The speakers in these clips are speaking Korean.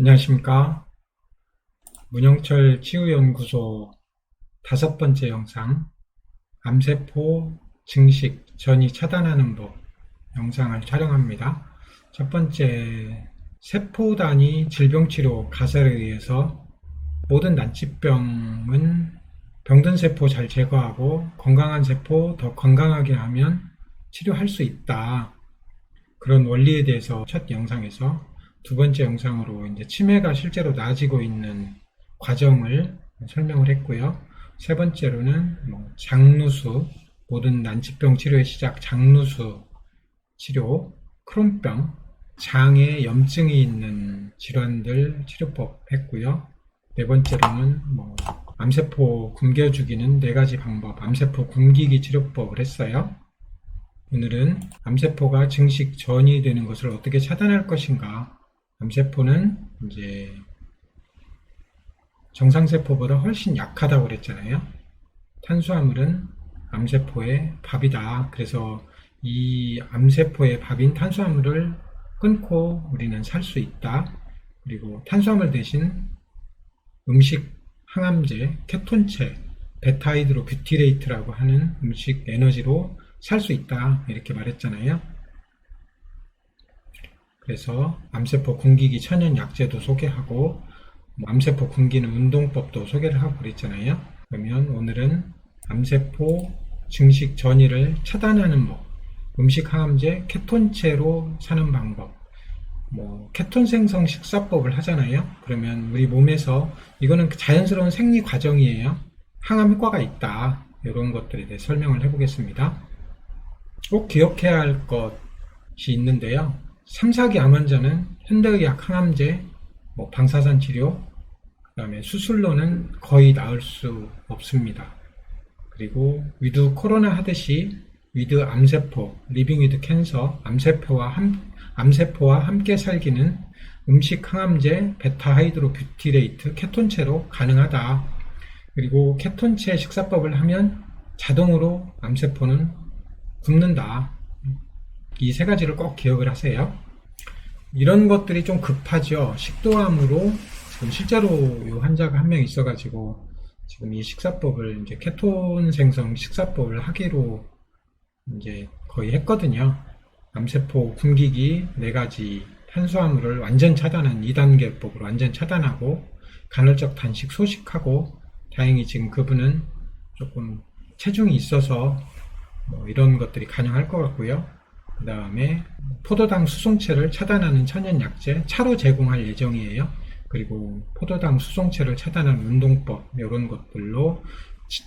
안녕하십니까. 문영철 치유연구소 5번째 영상, 암세포 증식 전이 차단하는 법 영상을 촬영합니다. 첫 번째, 세포 단위 질병치료 가설에 의해서 모든 난치병은 병든 세포 잘 제거하고 건강한 세포 더 건강하게 하면 치료할 수 있다. 그런 원리에 대해서 첫 영상에서, 두 번째 영상으로 이제 치매가 실제로 나아지고 있는 과정을 설명을 했고요. 세 번째로는 장루수, 모든 난치병 치료의 시작 장루수 치료, 크론병, 장에 염증이 있는 질환들 치료법 했고요. 네 번째로는 암세포 굶겨 죽이는 4가지 방법, 암세포 굶기기 치료법을 했어요. 오늘은 암세포가 증식 전이 되는 것을 어떻게 차단할 것인가. 암세포는 이제 정상세포보다 훨씬 약하다고 그랬잖아요. 탄수화물은 암세포의 밥이다. 그래서 이 암세포의 밥인 탄수화물을 끊고 우리는 살 수 있다. 그리고 탄수화물 대신 음식 항암제, 케톤체, 베타이드로 뷰티레이트라고 하는 음식 에너지로 살 수 있다. 이렇게 말했잖아요. 그래서 암세포 굶기기 천연 약제도 소개하고 암세포 굶기는 운동법도 소개를 하고 그랬잖아요. 그러면 오늘은 암세포 증식 전이를 차단하는 법, 음식 항암제 케톤체로 사는 방법, 케톤 생성 식사법을 하잖아요. 그러면 우리 몸에서 이거는 자연스러운 생리 과정이에요. 항암 효과가 있다. 이런 것들에 대해 설명을 해보겠습니다. 꼭 기억해야 할 것이 있는데요. 3, 4기 암 환자는 현대의학 항암제, 방사선 치료, 그 다음에 수술로는 거의 나을 수 없습니다. 그리고 위드 코로나 하듯이 위드 암세포, 리빙 위드 캔서, 암세포와 함께 살기는 음식 항암제, 베타 하이드로 뷰티레이트, 케톤체로 가능하다. 그리고 케톤체 식사법을 하면 자동으로 암세포는 굶는다. 이 3가지를 꼭 기억을 하세요. 이런 것들이 좀 급하죠. 식도암으로 지금 실제로 이 환자가 한 명 있어가지고 지금 이 식사법을 이제 케톤 생성 식사법을 하기로 이제 거의 했거든요. 암세포 굶기기 4가지 탄수화물을 완전 차단한 2단계법으로 완전 차단하고 간헐적 단식 소식하고, 다행히 지금 그분은 조금 체중이 있어서 이런 것들이 가능할 것 같고요. 그 다음에 포도당 수송체를 차단하는 천연약제 차로 제공할 예정이에요. 그리고 포도당 수송체를 차단하는 운동법, 이런 것들로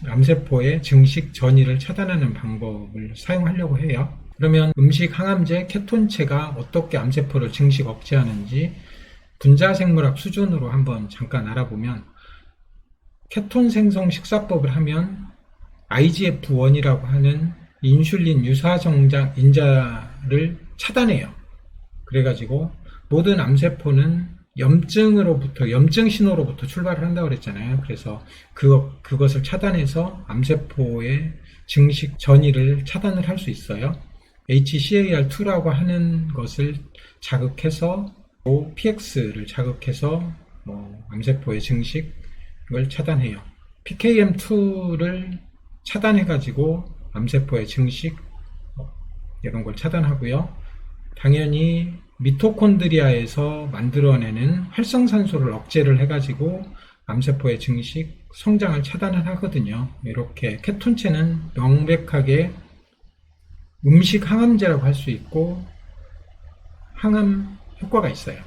암세포의 증식 전이를 차단하는 방법을 사용하려고 해요. 그러면 음식 항암제 케톤체가 어떻게 암세포를 증식 억제하는지 분자생물학 수준으로 한번 잠깐 알아보면, 케톤 생성 식사법을 하면 IGF-1이라고 하는 인슐린 유사정장 인자를 차단해요. 그래가지고 모든 암세포는 염증 신호로부터 출발을 한다고 그랬잖아요. 그래서 그것을 차단해서 암세포의 증식 전이를 차단을 할 수 있어요. HCAR2라고 하는 것을 자극해서 PX를 자극해서 암세포의 증식을 차단해요. PKM2를 차단해가지고 암세포의 증식 이런 걸 차단하고요. 당연히 미토콘드리아에서 만들어내는 활성산소를 억제를 해가지고 암세포의 증식, 성장을 차단을 하거든요. 이렇게 케톤체는 명백하게 음식 항암제라고 할 수 있고 항암 효과가 있어요.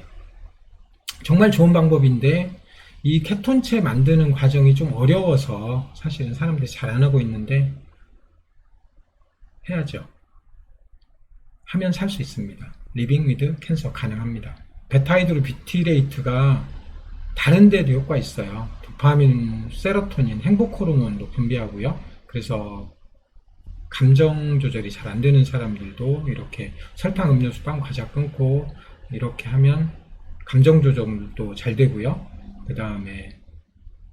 정말 좋은 방법인데 이 케톤체 만드는 과정이 좀 어려워서 사실은 사람들이 잘 안 하고 있는데 해야죠. 하면 살 수 있습니다. 리빙 위드 캔서 가능합니다. 베타이드로 뷰티레이트가 다른 데도 효과 있어요. 도파민, 세로토닌, 행복 호르몬도 분비하고요. 그래서 감정 조절이 잘 안 되는 사람들도 이렇게 설탕 음료수, 빵, 과자 끊고 이렇게 하면 감정 조절도 잘 되고요. 그 다음에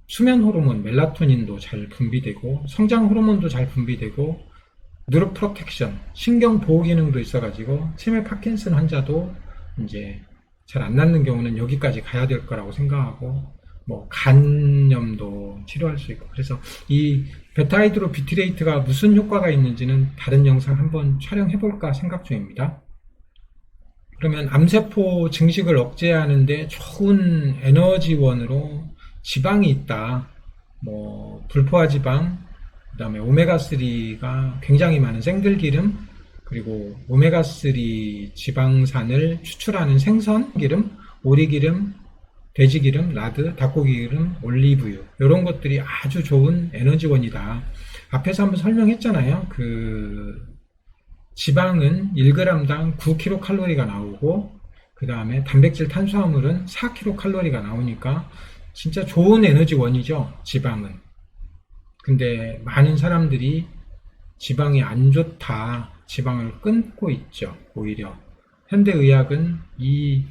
수면 호르몬, 멜라토닌도 잘 분비되고 성장 호르몬도 잘 분비되고 뉴로 프로텍션, 신경 보호 기능도 있어가지고 치매 파킨슨 환자도 이제 잘 안 낫는 경우는 여기까지 가야 될 거라고 생각하고, 뭐 간염도 치료할 수 있고, 그래서 이 베타하이드로뷰티레이트가 무슨 효과가 있는지는 다른 영상 한번 촬영해 볼까 생각 중입니다. 그러면 암세포 증식을 억제하는데 좋은 에너지원으로 지방이 있다. 뭐 불포화 지방, 그 다음에 오메가3가 굉장히 많은 생들기름, 그리고 오메가3 지방산을 추출하는 생선기름, 오리기름, 돼지기름, 라드, 닭고기기름, 올리브유, 이런 것들이 아주 좋은 에너지원이다. 앞에서 한번 설명했잖아요. 지방은 1g당 9kcal가 나오고, 그 다음에 단백질 탄수화물은 4kcal가 나오니까 진짜 좋은 에너지원이죠, 지방은. 근데 많은 사람들이 지방이 안 좋다, 지방을 끊고 있죠. 오히려 현대의학은 이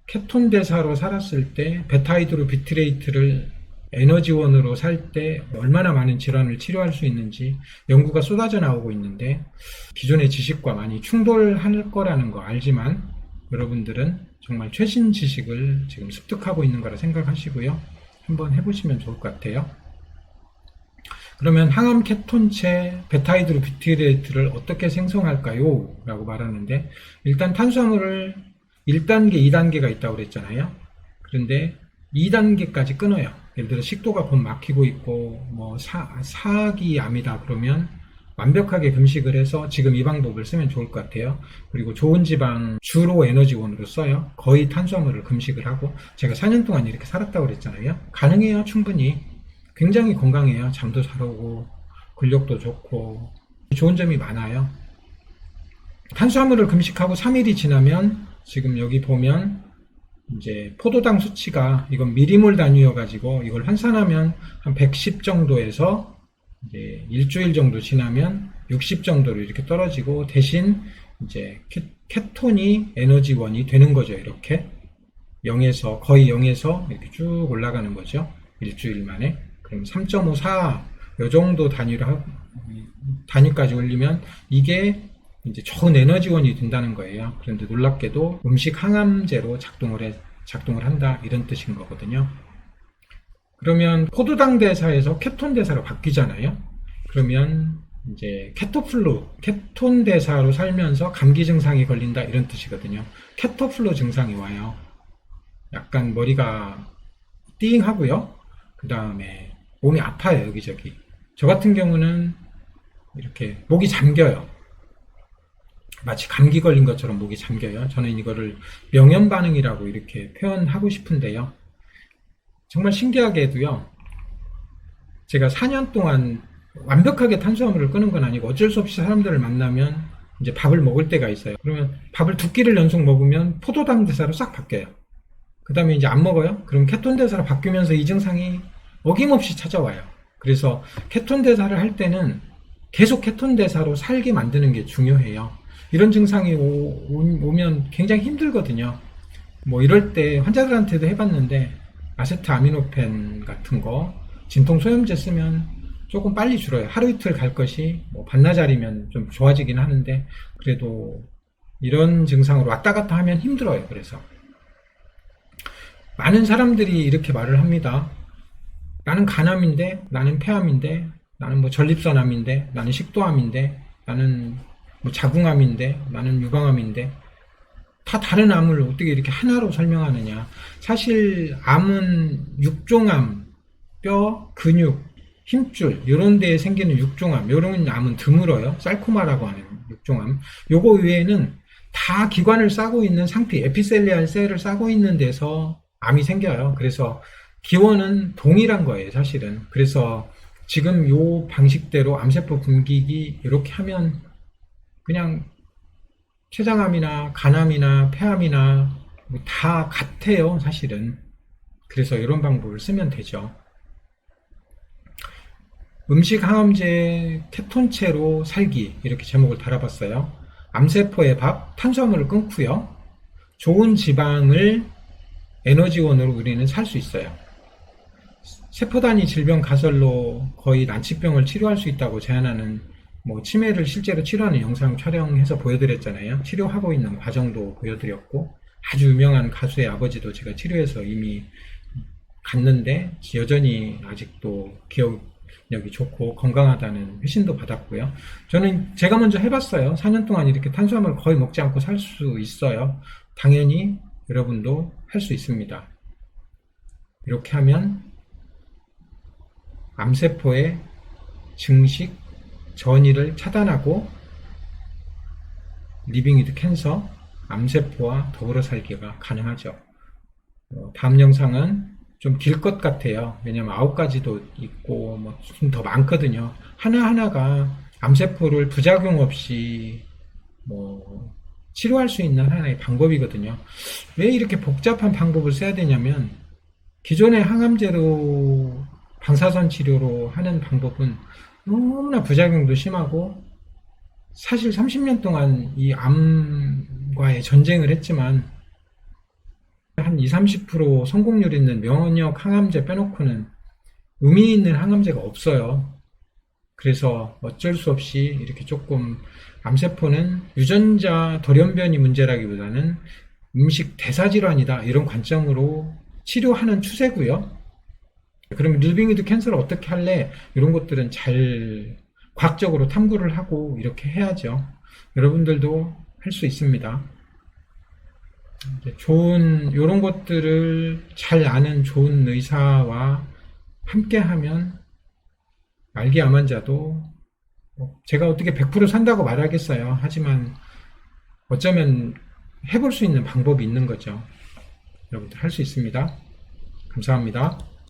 케톤 대사로 살았을 때 베타하이드로뷰티레이트를 에너지원으로 살 때 얼마나 많은 질환을 치료할 수 있는지 연구가 쏟아져 나오고 있는데, 기존의 지식과 많이 충돌할 거라는 거 알지만 여러분들은 정말 최신 지식을 지금 습득하고 있는 거라 생각하시고요. 한번 해보시면 좋을 것 같아요. 그러면 항암 케톤체 베타하이드로뷰티레이트를 어떻게 생성할까요? 라고 말하는데, 일단 탄수화물을 1단계, 2단계가 있다고 그랬잖아요. 그런데 2단계까지 끊어요. 예를 들어 식도가 곧 막히고 있고 뭐 사기암이다 그러면 완벽하게 금식을 해서 지금 이 방법을 쓰면 좋을 것 같아요. 그리고 좋은 지방 주로 에너지원으로 써요. 거의 탄수화물을 금식을 하고, 제가 4년 동안 이렇게 살았다고 그랬잖아요. 가능해요. 충분히. 굉장히 건강해요. 잠도 잘 오고 근력도 좋고 좋은 점이 많아요. 탄수화물을 금식하고 3일이 지나면 지금 여기 보면 이제 포도당 수치가, 이건 미리몰 단위여 가지고 이걸 환산하면 한 110 정도에서 이제 일주일 정도 지나면 60 정도로 이렇게 떨어지고, 대신 이제 케톤이 에너지원이 되는 거죠. 이렇게 0에서 거의 0에서 이렇게 쭉 올라가는 거죠. 일주일 만에. 그럼 3.5, 4, 요 정도 단위까지 올리면 이게 이제 좋은 에너지원이 된다는 거예요. 그런데 놀랍게도 음식 항암제로 작동을 한다, 이런 뜻인 거거든요. 그러면 포도당 대사에서 케톤 대사로 바뀌잖아요. 그러면 이제 케톤 대사로 살면서 감기 증상이 걸린다, 이런 뜻이거든요. 케토플루 증상이 와요. 약간 머리가 띵 하고요. 그 다음에 몸이 아파요, 여기저기. 저 같은 경우는 이렇게 목이 잠겨요. 마치 감기 걸린 것처럼 목이 잠겨요. 저는 이거를 명현 반응이라고 이렇게 표현하고 싶은데요. 정말 신기하게도요, 제가 4년 동안 완벽하게 탄수화물을 끊은 건 아니고 어쩔 수 없이 사람들을 만나면 이제 밥을 먹을 때가 있어요. 그러면 밥을 2끼를 연속 먹으면 포도당 대사로 싹 바뀌어요. 그 다음에 이제 안 먹어요? 그럼 케톤 대사로 바뀌면서 이 증상이 어김없이 찾아와요. 그래서 케톤 대사를 할 때는 계속 케톤 대사로 살게 만드는 게 중요해요. 이런 증상이 오면 굉장히 힘들거든요. 뭐 이럴 때 환자들한테도 해봤는데, 아세트아미노펜 같은 거 진통 소염제 쓰면 조금 빨리 줄어요. 하루 이틀 갈 것이 뭐 반나절이면 좀 좋아지긴 하는데, 그래도 이런 증상으로 왔다 갔다 하면 힘들어요. 그래서 많은 사람들이 이렇게 말을 합니다. 나는 간암인데, 나는 폐암인데, 나는 뭐 전립선암인데, 나는 식도암인데, 나는 뭐 자궁암인데, 나는 유방암인데, 다 다른 암을 어떻게 이렇게 하나로 설명하느냐. 사실 암은 육종암, 뼈, 근육, 힘줄 이런 데에 생기는 육종암, 이런 암은 드물어요. sar코마라고 하는 육종암. 요거 외에는 다 기관을 싸고 있는 상피, 에피셀리알 셀을 싸고 있는 데서 암이 생겨요. 그래서 기원은 동일한 거예요, 사실은. 그래서 지금 요 방식대로 암세포 굶기기 이렇게 하면 그냥 췌장암이나 간암이나 폐암이나 다 같아요, 사실은. 그래서 이런 방법을 쓰면 되죠. 음식 항암제 케톤체로 살기, 이렇게 제목을 달아봤어요. 암세포의 밥, 탄수화물을 끊고요. 좋은 지방을 에너지원으로 우리는 살 수 있어요. 세포단위 질병 가설로 거의 난치병을 치료할 수 있다고 제안하는, 뭐 치매를 실제로 치료하는 영상 촬영해서 보여드렸잖아요. 치료하고 있는 과정도 보여드렸고, 아주 유명한 가수의 아버지도 제가 치료해서 이미 갔는데 여전히 아직도 기억력이 좋고 건강하다는 회신도 받았고요. 저는 제가 먼저 해봤어요. 4년 동안 이렇게 탄수화물 거의 먹지 않고 살 수 있어요. 당연히 여러분도 할 수 있습니다. 이렇게 하면 암세포의 증식, 전이를 차단하고 리빙 위드 캔서, 암세포와 더불어 살기가 가능하죠. 다음 영상은 좀 길 것 같아요. 왜냐면 9가지도 있고 좀 더 많거든요. 하나하나가 암세포를 부작용 없이 치료할 수 있는 하나의 방법이거든요. 왜 이렇게 복잡한 방법을 써야 되냐면 기존의 항암제로 방사선 치료로 하는 방법은 너무나 부작용도 심하고 사실 30년 동안 이 암과의 전쟁을 했지만 한 20-30% 성공률 있는 면역 항암제 빼놓고는 의미 있는 항암제가 없어요. 그래서 어쩔 수 없이 이렇게 조금 암세포는 유전자 돌연변이 문제라기보다는 음식 대사질환이다 이런 관점으로 치료하는 추세고요. 그럼 리빙 위드 캔서를 어떻게 할래? 이런 것들은 잘 과학적으로 탐구를 하고 이렇게 해야죠. 여러분들도 할 수 있습니다. 좋은 이런 것들을 잘 아는 좋은 의사와 함께 하면 말기 암 환자도 제가 어떻게 100% 산다고 말하겠어요. 하지만 어쩌면 해볼 수 있는 방법이 있는 거죠. 여러분들 할 수 있습니다. 감사합니다.